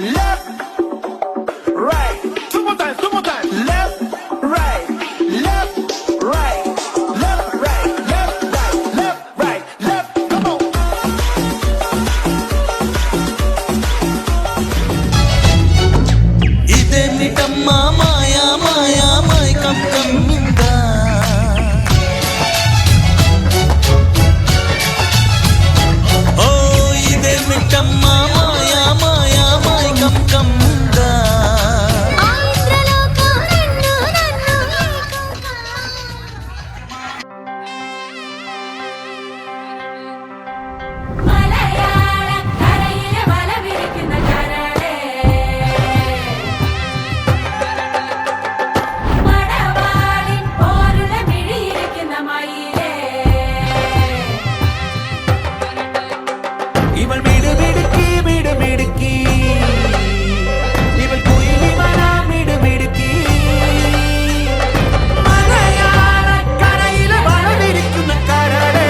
left, right. Two more times, left, right, left, right, left, right, left, right, left, right, left. Come on. ఇదేమిటమ్మా మాయా మాయా మైకం కమ్మిందా ఓ ఇదేమిటమ్మా మాయా మాయా మైకం కమ్మిందా ഇവൾ മിടുമിടുക്കി മിടുമിടുക്കി ഇവൾ കുയിലിമല മിടുമിടുക്കി മലയാളക്കരയിലെ വളവിരിക്കുന്ന കരളേ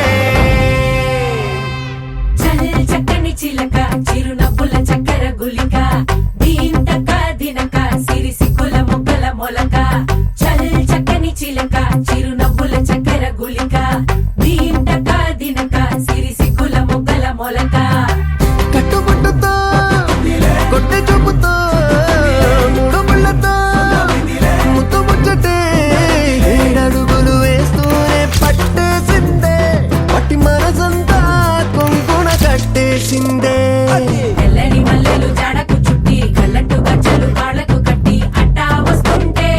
చక్కని చిలక చిరునవ్వుల చక్కెర గులిక దీంతక దినక సిరిసిక్కుల మొగ్గల మొలక చక్కని చిలక చిరునవ్వుల చక్కెర గులిక దీంతక దినక సిరిసిక్కుల మొగ్గల మొలక కట్టుబుట్టుతో కొట్టె చూపుతో మూడు ముళ్ళతో ముద్దు ముచ్చటే ఏడడుగులు వేస్తూనే పట్టేసిందే పట్టి మనసంతా కొంగున కట్టేసిందే తెల్లని మల్లెలు జాడకు చుట్టి కళ్ళట్టు గజ్జలు కాళ్ళకు కట్టి అట్టా వస్తుంటే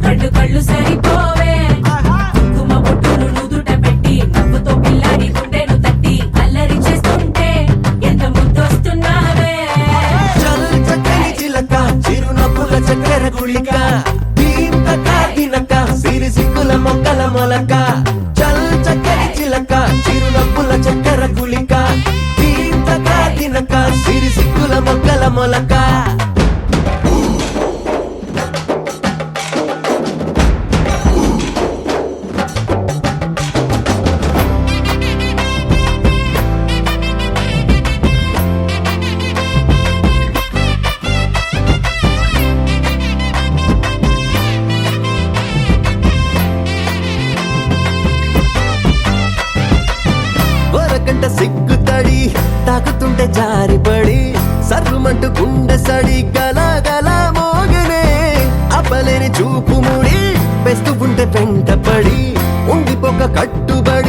కళ్ళు కళ్ళు సరిపోవే కుంకుమ బొట్టును నుదుట పెట్టి నవ్వుతో పిల్లాడి గుండెను తట్టి అల్లరి చేస్తుంటే ఎంత ముద్దొస్తున్నావే చల్ చక్కని చిలక చిరునవ్వుల చక్కెర గుళిక దీంతక దినక సిరిసిక్కుల మొక్కల మొలక చల్ చక్కని చిలక చిరునవ్వుల చక్కెర గుళిక దీంతక దినక సిరిసిక్కుల మొక్కల మొలక వరకంట సిగ్గుతడి తాకుతుంటే జారిపడి సర్రుమంటూ గుండె సడి గల మోగనే అప్పలేని చూపు ముడి పెస్తూ ఉంటే వెంటపడి ఉండిపోక కట్టుబడి